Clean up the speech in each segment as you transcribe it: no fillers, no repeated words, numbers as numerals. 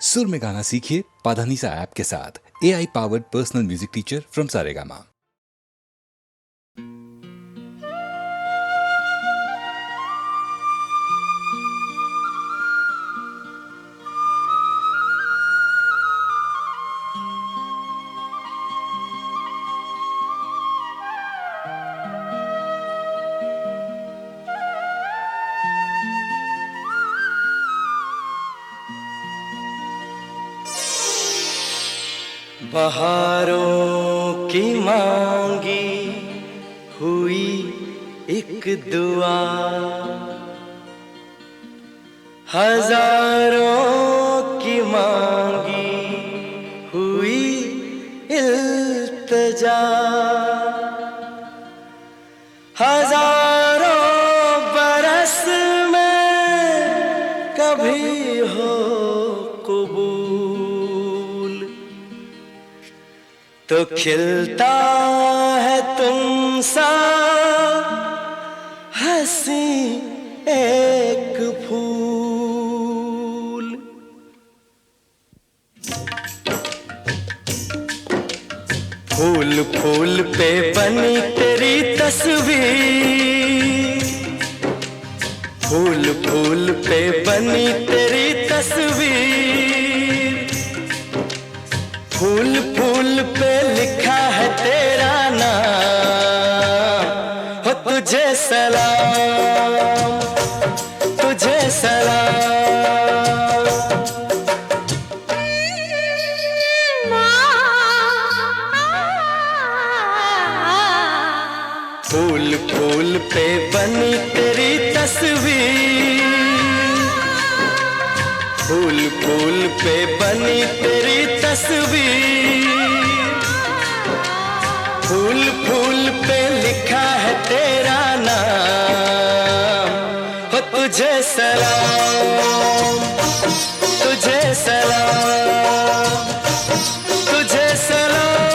सुर में गाना सीखिए पाधानीसा ऐप के साथ। AI powered personal music teacher from Saregama. बहारों की मांगी हुई एक दुआ, हजारों की मांगी हुई इल्तिजा, हजारों बरस में कभी हो कबूल तो खिलता है तुमसा हंसी एक फूल। फूल फूल पे बनी तेरी तस्वीर, फूल फूल पे बनी तेरी तस्वीर, फूल फूल पे लिखा है तेरा नाम। हो तुझे सलाम, तुझे सलाम। फूल फूल पे बनी तेरी तस्वीर, फूल फूल पे बनी तेरी तस्वीर, फूल फूल पे लिखा है तेरा नाम। हो तुझे सलाम, तुझे सलाम, तुझे सलाम,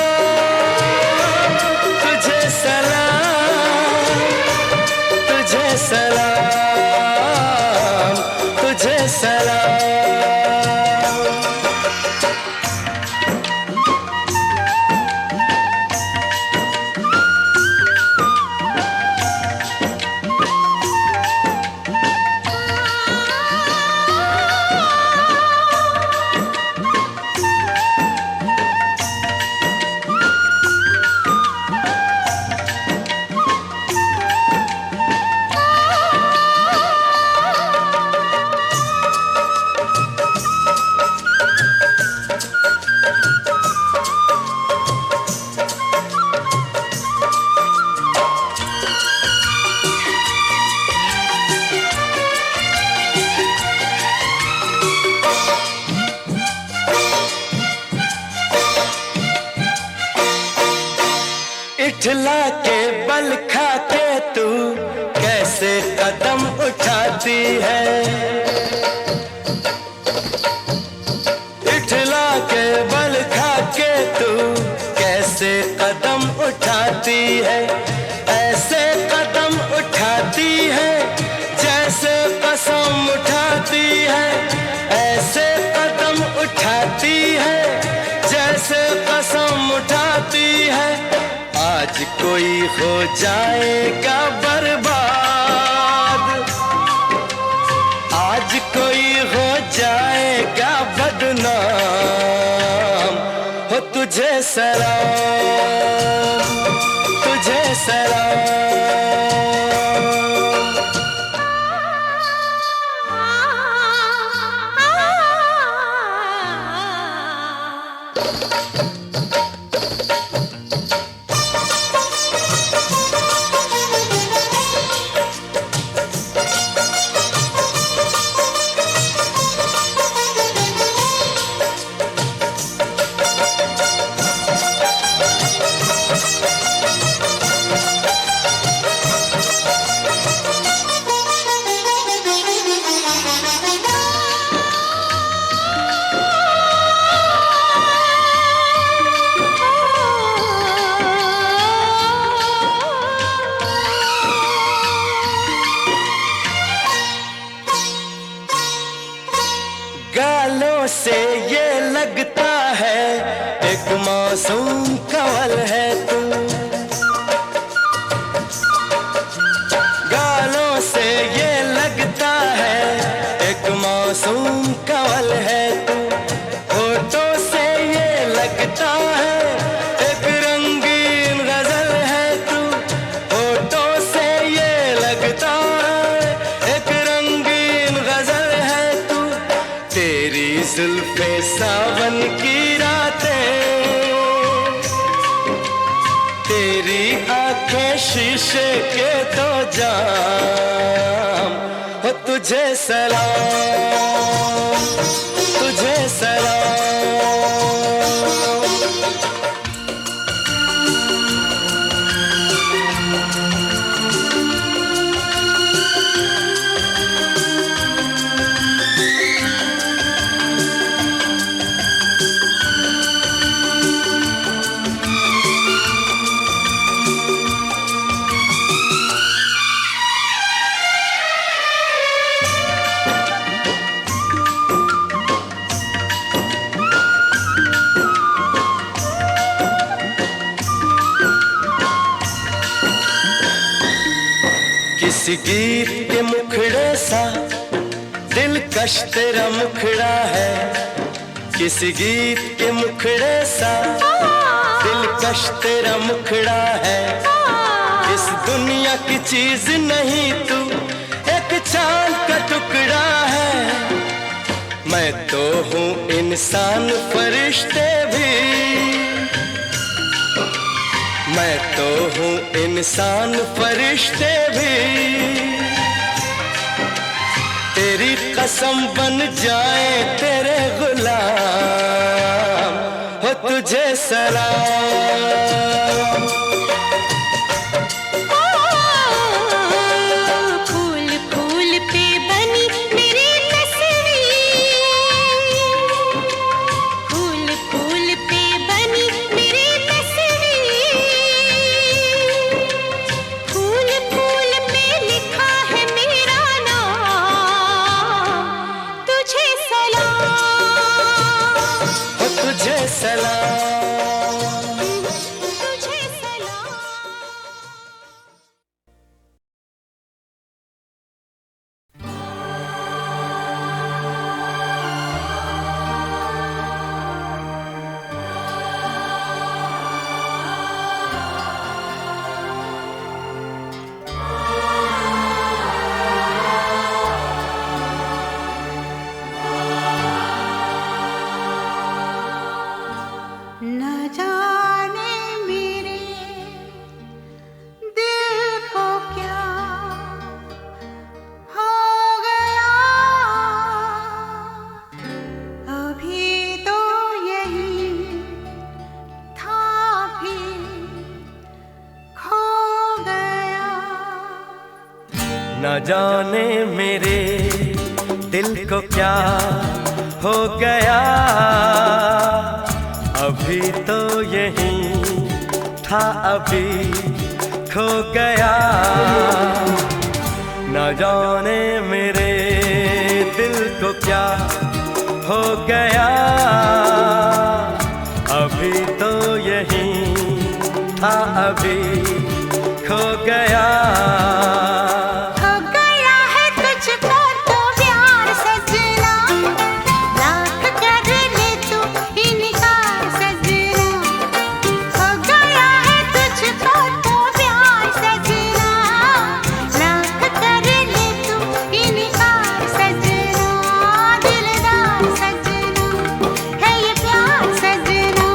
तुझे सलाम, तुझे सलाम, तुझे सलाम। इठला के बल खा के तू कैसे कदम उठाती है, इठला के बल खा के तू कैसे कदम उठाती है। ऐसे कदम उठाती है जैसे कसम उठाती है, ऐसे कदम उठाती है जैसे कसम उठाती है। आज कोई हो जाएगा बर्बाद, आज कोई हो जाएगा बदनाम। हो तुझे सलाम, तुझे सलाम। से ये लगता है एक मासूम कंवल है तू, गालों से ये लगता है एक मासूम कंवल है तू, होठों से ये लगता है एक रंगीन गजल है तू, होठों से ये लगता है एक रंगीन गजल है तू, तेरी जुल्फे सावन की रातें, तेरी आंखें शीशे के दो जाम, हो तुझे सलाम, तुझे सलाम। किसी गीत के मुखड़े सा दिलकश तेरा मुखड़ा है, किसी गीत के मुखड़े सा दिलकश तेरा मुखड़ा है, इस दुनिया की चीज नहीं तू एक चांद का टुकड़ा है, मैं तो हूँ इंसान फरिश्ते भी, मैं तो हूँ इंसान फरिश्ते भी, तेरी कसम बन जाए तेरे गुलाम, हो तुझे सलाम। फूल फूल पे बनी मेरी तस्वीर, फूल फूल पे बनी मेरी तस्वीर, फूल फूल पे लिखा है मेरा नाम, तुझे सलाम, हो तुझे सलाम। तुझे सलाम। न जाने मेरे दिल को क्या हो गया, अभी तो यही था फिर खो गया। न जाने मेरे दिल को क्या हो गया, अभी तो यही था अभी खो गया, न जाने मेरे दिल को क्या हो गया, अभी तो यही था अभी खो गया। हो गया है तुझको तो प्यार सजना, लाख कर ले तू इनकार सजना, हो गया है तुझको तो प्यार सजना, लाख कर ले तू इनकार सजना, दिलदार सजना है ये प्यार सजना।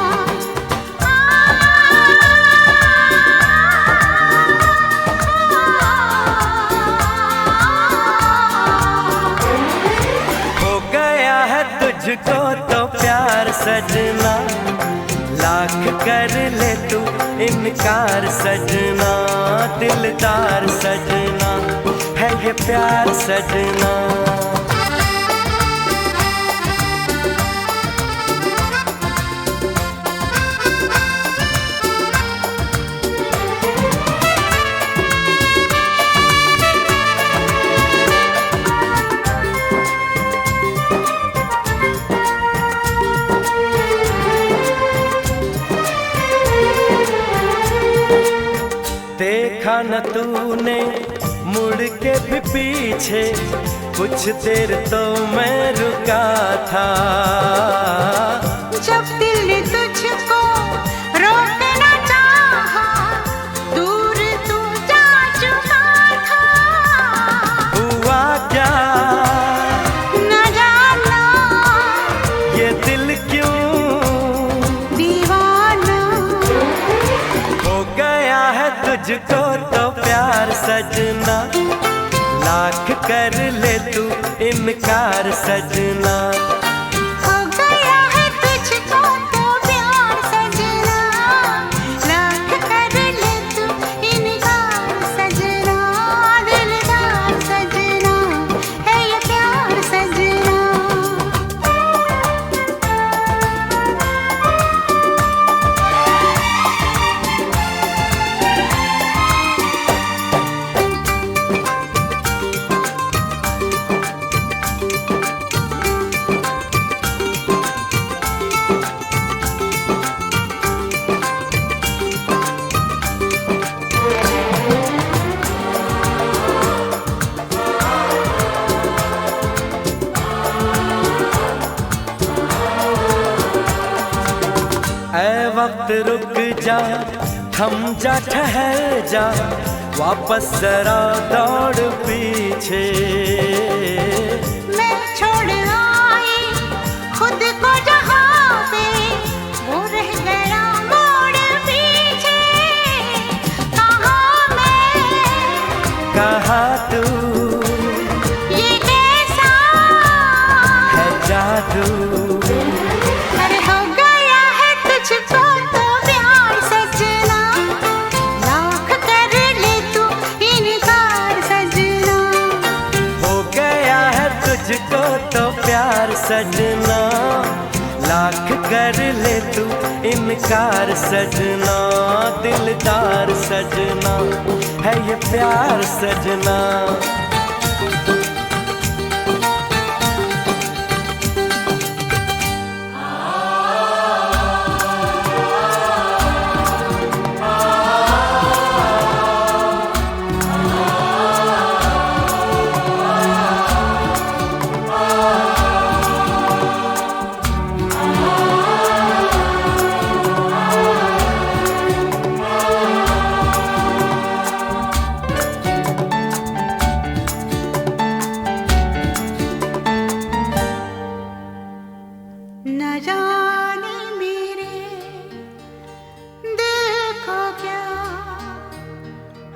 हो गया है तुझको तो प्यार सजना, लाख कर ले तू इनकार सजना, दिलदार सजना है ये प्यार सजना। देखा न तूने मुड़ के भी पीछे, कुछ देर तो मैं रुका था। जब दिल ने तुझको रोकना चाहा, दूर तू जा चुका था। हुआ क्या न जाना ये दिल क्यों दीवाना हो गया है तुझको तो प्यार सजना, लाख कर ले तू इनकार सजना। हो गया है तुझको तो प्यार सजना, लाख कर ले तू इनकार सजना। दिलदार सजना है ये प्यार सजना। ऐ वक्त रुक जा, थम जा, ठहर जा, वापस जरा दौड़ पीछे। मैं छोड़ आई खुद को जहाँ पे, वो रह गया मोड़ पीछे। कहाँ मैं कहाँ तू ये कैसा है जादू, अरे हो गया है तुझको तो प्यार सजना, लाख कर ले तू इनकार सजना। हो गया है तुझको तो प्यार सजना, लाख कर ले तू इनकार सजना। दिलदार सजना है ये प्यार सजना। न जाने मेरे दिल को क्या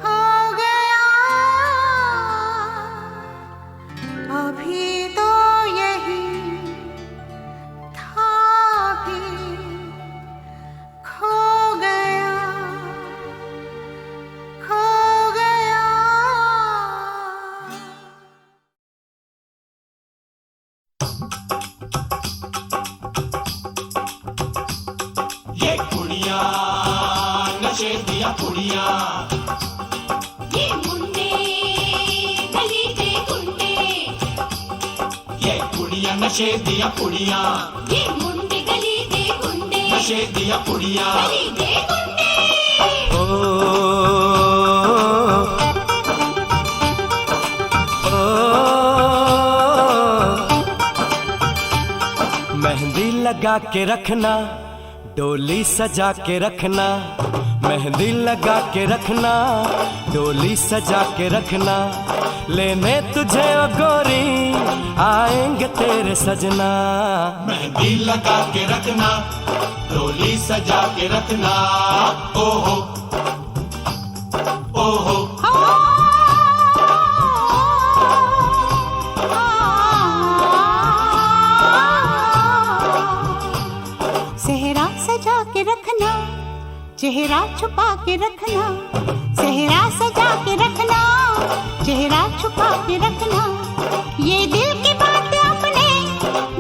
हो गया, अभी तो यही था भी खो गया, खो गया। ये कुड़िया नशे दिया कुड़िया, ये मुंडे गली के गुंडे, ये कुड़िया नशे दिया कुड़िया, ये मुंडे गली के गुंडे, नशे दिया कुड़िया। गली के गुंडे। ओ मेहंदी लगा के रखना, डोली सजा के रखना, मेहंदी लगा के रखना, डोली सजा के रखना। लेने तुझे ओ गोरी आएंगे तेरे सजना। मेहंदी लगा के रखना, डोली सजा के रखना। ओहो ओहो सेहरा सजा के रखना, चेहरा छुपा के रखना, सेहरा सजा के रखना, चेहरा छुपा के रखना। ये दिल की बात अपने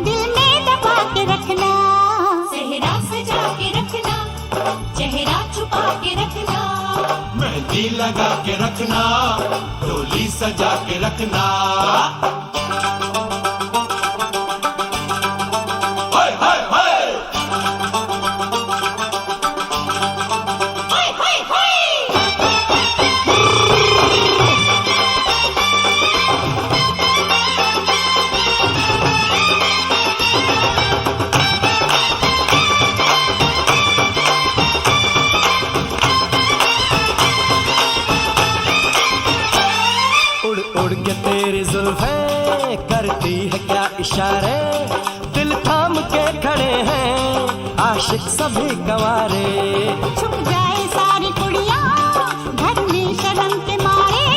दिल में दबा के रखना, सेहरा सजा के रखना, चेहरा छुपा के रखना। मेहंदी लगा के रखना, डोली सजा के रखना। हाय हाय हाय हाय हाय हाय। सभी गंवारे। छुप जाए सारी कुड़ियाँ घर में शर्म के मारे,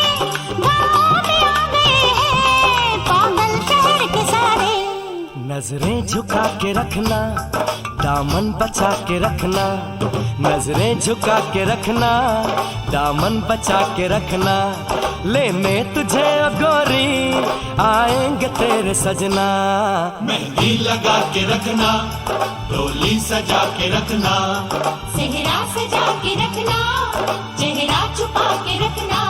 गाँव में आ गए हैं पागल शहर के सारे। नजरें झुका के रखना, दामन बचा के रखना, नजरें झुका के रखना, दामन बचा के रखना। लेने तुझे ओ गोरी आएंगे तेरे सजना। मेहंदी लगा के रखना, डोली सजा के रखना, सेहरा सजा के रखना, चेहरा छुपा के रखना।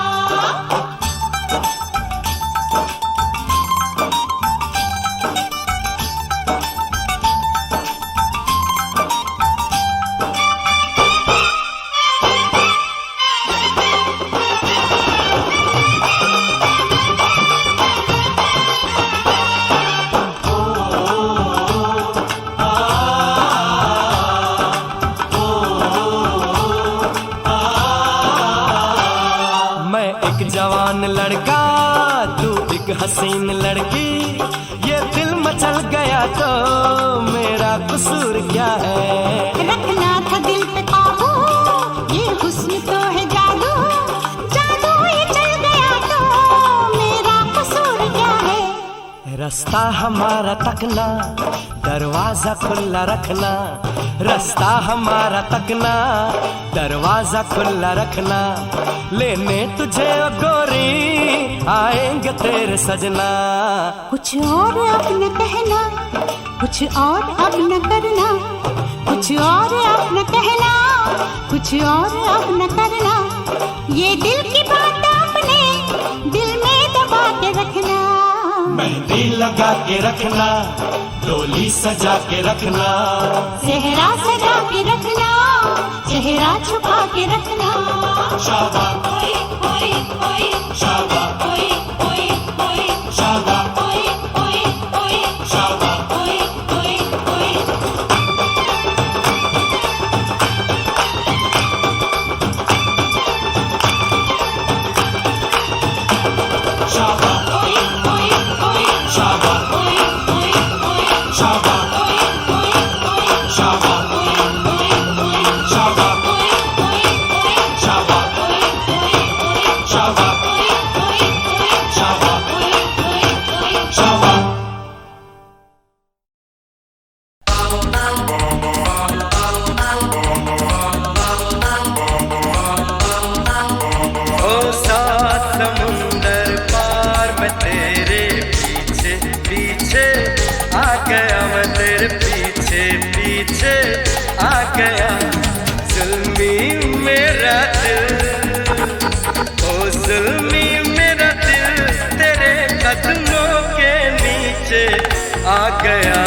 जवान लड़का तू एक हसीन लड़की, ये दिल मचल गया तो मेरा कसूर क्या है। रखना था दिल पे काबू, ये हुस्न तो है जादू, जादू ये चल गया तो मेरा कसूर क्या है। रास्ता हमारा तकना, दरवाजा खुला रखना, रास्ता हमारा तकना, दरवाजा खुला रखना। लेने तुझे ओ गोरी आएंगे तेरे सजना। कुछ और अब न कहना, कुछ और अब न करना, कुछ और अब न कहना, कुछ और अब न करना। ये दिल की बात अपने दिल में दबा के रखना। मेहंदी लगा के रखना, डोली सजा के रखना, सेहरा सजा के रखना, चेहरा छुपा के रखना। शाबा ओए ओए ओए, शाबा ओए ओए ओए, शाबा ओए ओए ओए, शाबा ओए ओए ओए। शाबा ओए ओए ओए, शाबा ओए ओए ओए, शाबा ओए ओए ओए, शाबा ओए ओए ओए, शाबा ओए ओए ओए, शाबा ओए ओए ओए, शाबा ओए ओए ओए, शाबा ओए ओए ओए। शाबा। ओ सात समुंदर पार मैं तेरे पीछे पीछे आ गया, मैं तेरे पीछे पीछे आ गया। जुल्मी मेरा दिल, ओ जुल्मी मेरा दिल तेरे कदमों के नीचे आ गया।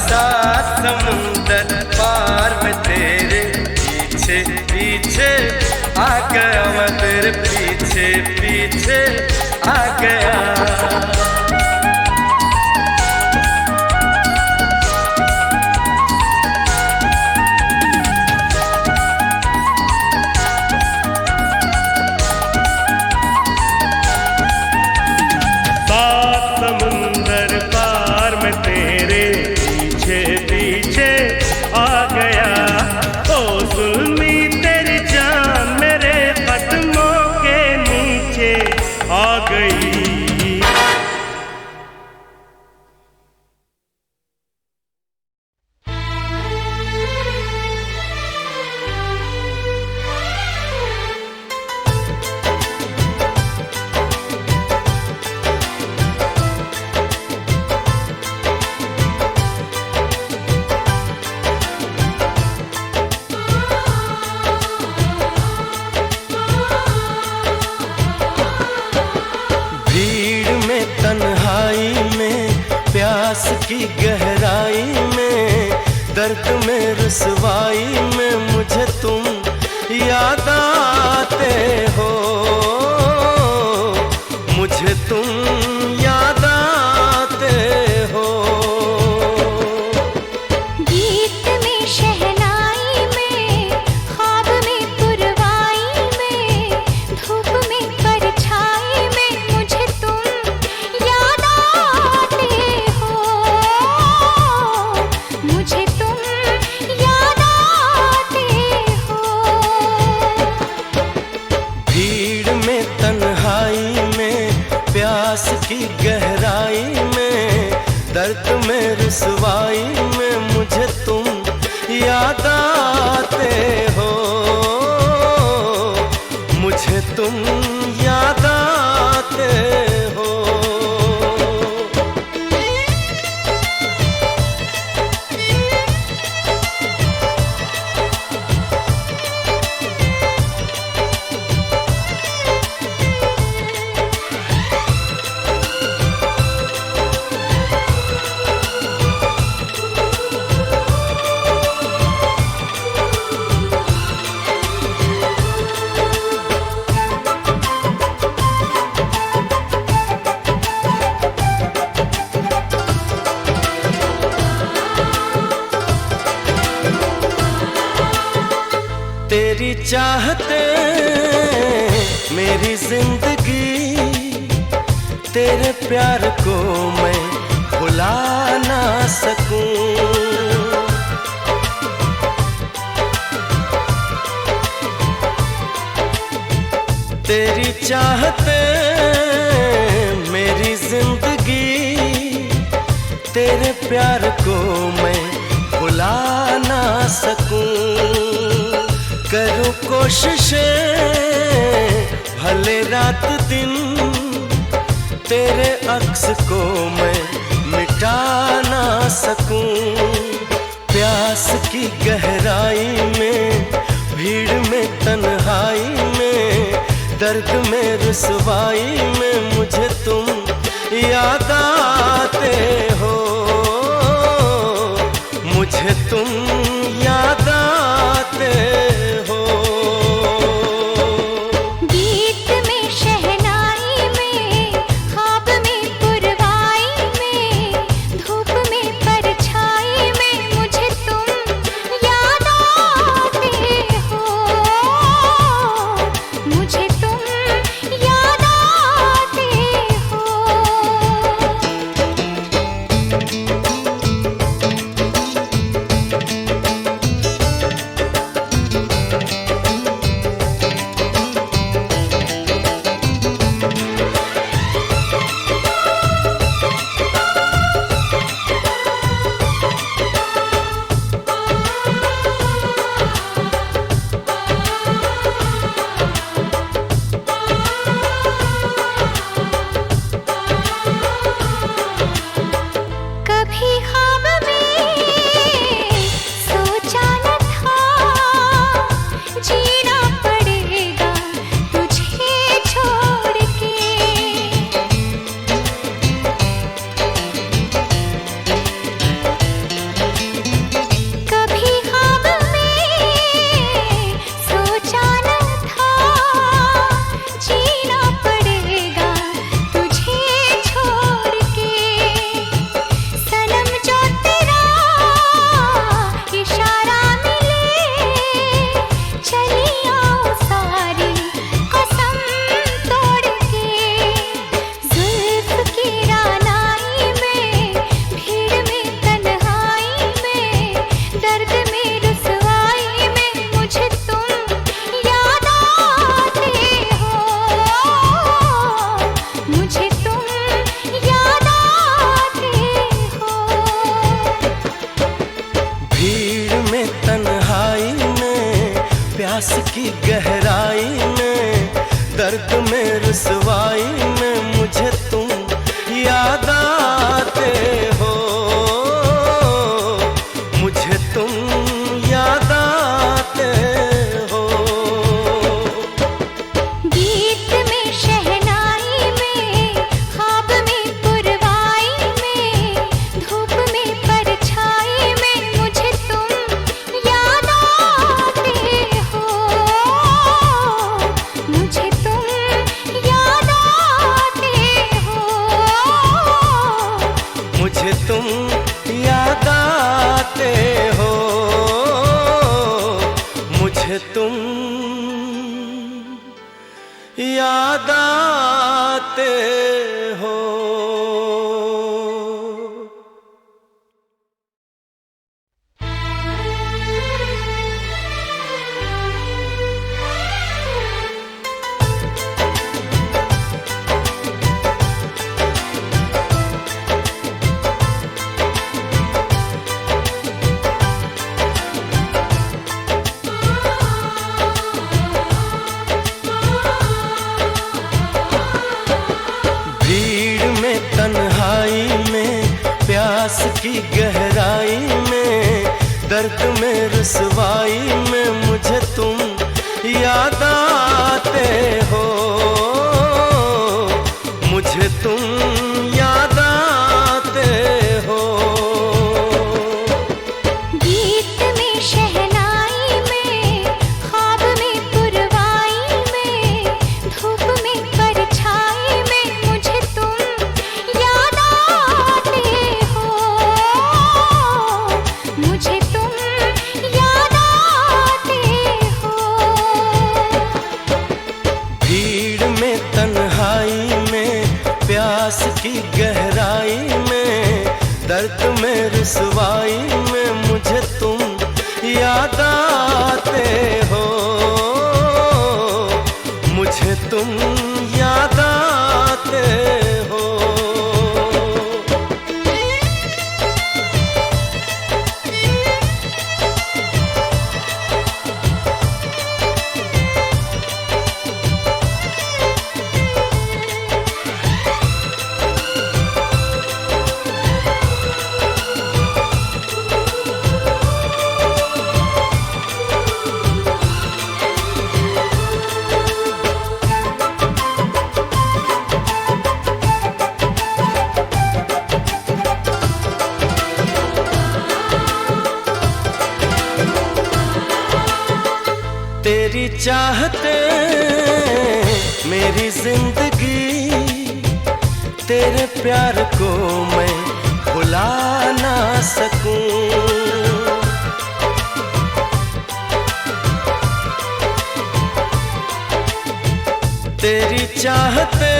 सात समुंदर पार मैं तेरे पीछे पीछे आ गया, मैं तेरे पीछे पीछे आ गया। सात समुंदर पार मैं तेरे पीछे पीछे आ गया। ओ जुल्मी तेरी जान मेरे कदमों के नीचे आ गई। भीड़ में तन्हाई में प्यास की गहराई में दर्द में रुसवाई में मुझे तुम याद आते हो, मुझे तुम याद आते हो। गीत में शहनाई में ख्वाब में पुरवाई में धूप में परछाई में मुझे तुम याद आते हो, मुझे तुम याद आते हो। याद आते हो, मुझे तुम याद आते हो। तेरी चाहते मेरी जिंदगी, तेरे प्यार को मैं भुला ना सकूं। तेरी चाहते मेरी जिंदगी, तेरे प्यार को मैं भुला ना सकूं। करूं कोशिशें भले रात दिन, तेरे अक्स को मैं मिटा ना सकूं। प्यास की गहराई में, भीड़ में तन्हाई में, दर्द में रुसवाई में मुझे तुम याद आते हो, मुझे तुम याद आते हो। गीत में शहनाई में, ख्वाब में पुरवाई में, धूप में परछाई में मुझे तुम याद आते हो, मुझे तुम याद आते हो। कभी ख्वाब में सोचा न था, जीना पड़ेगा तुझे छोड़ के। कभी ख्वाब में सोचा न था, जीना पड़ेगा तुझे छोड़ के। सनम जो तेरा इशारा मिले, चली आओ सारी कसम तोड़ के। जुल्फ की रानाई में, भीड़ में तन्हाई में, दर्द में रुसवाई में मुझे तुम याद आते हो, मुझे तुम याद आते हो। भीड़ में तन्हाई में, प्यास की गहराई में, दर्द में रुसवाई में मुझे तुम याद आते हो, मुझे तुम याद आते हो। गीत में शहनाई में, ख्वाब में पुरवाई में, धूप में परछाई में मुझे तुम याद आते हो, मुझे तुम याद आते दर्द में रुसवाई में मुझे तुम याद आते हो, मुझे तुम याद आते हो। गीत में शहनाई में, ख्वाब में पुरवाई में, धूप में परछाई में मुझे तुम याद आते हो, मुझे तुम याद आते हो। भीड़ में तन्हाई में, प्यास की गहराई में, दर्द में रुसवाई में मुझे तुम याद आते हो, मुझे तुम याद आते हो। तेरी चाहते मेरी जिंदगी, तेरे प्यार को मैं भुला ना सकूं। तेरी चाहते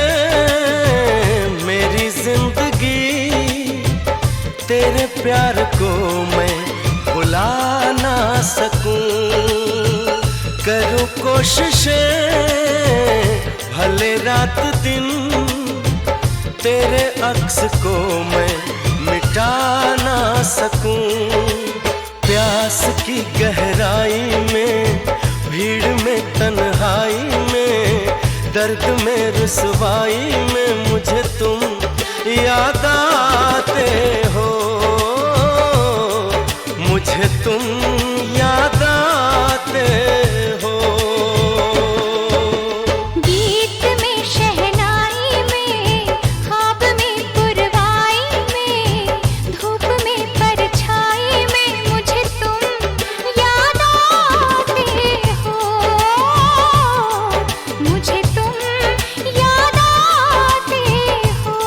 मेरी जिंदगी, तेरे प्यार को मैं भुला ना सकूं। करूं कोशिशें भले रात दिन, तेरे अक्स को मैं मिटा ना सकूं। प्यास की गहराई में, भीड़ में तन्हाई में, दर्द में रुसवाई में मुझे तुम याद आते हो, मुझे तुम याद आते हो। गीत में शहनाई में, ख्वाब में पुरवाई में, धूप में परछाई में मुझे तुम याद आते हो, मुझे तुम याद आते हो।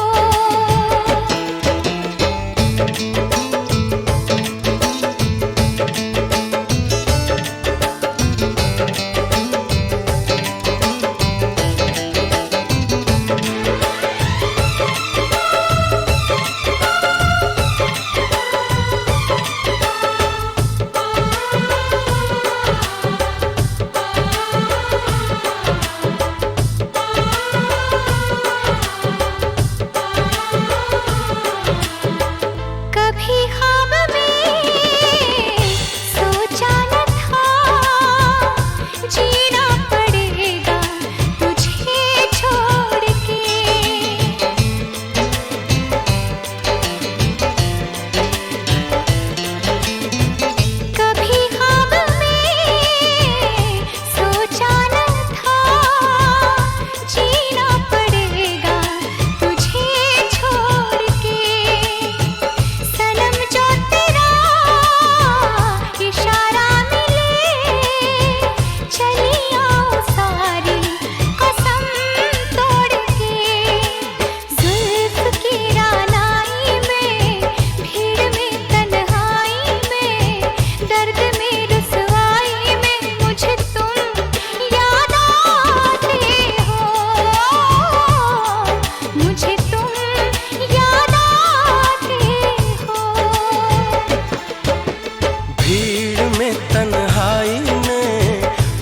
कभी ख्वाब में सोचा न था, जीना पड़ेगा तुझे छोड़ के। कभी ख्वाब में सोचा न था, जीना पड़ेगा तुझे छोड़ के। सनम जो तेरा इशारा मिले, चली आओ सारी कसम तोड़ के। जुल्फ की रानाई में, भीड़ में तन्हाई में, दर्द में रुसवाई में मुझे तुम याद आते हो, मुझे तुम याद आते हो। भीड़ में तन्हाई में,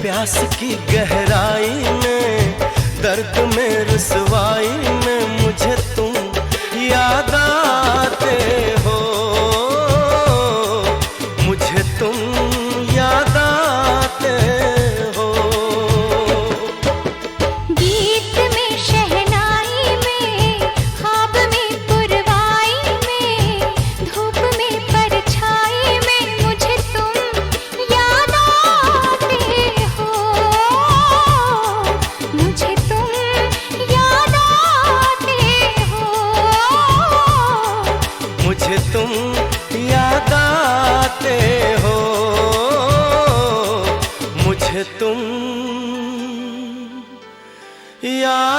प्यास की गहराई में, दर्द में रुसवाई में मुझे तुम याद आते हो, मुझे तुम याद आते हो। गीत में शहनाई में, ख्वाब में पुरवाई में, धूप में परछाई में मुझे तुम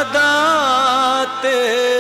याद आते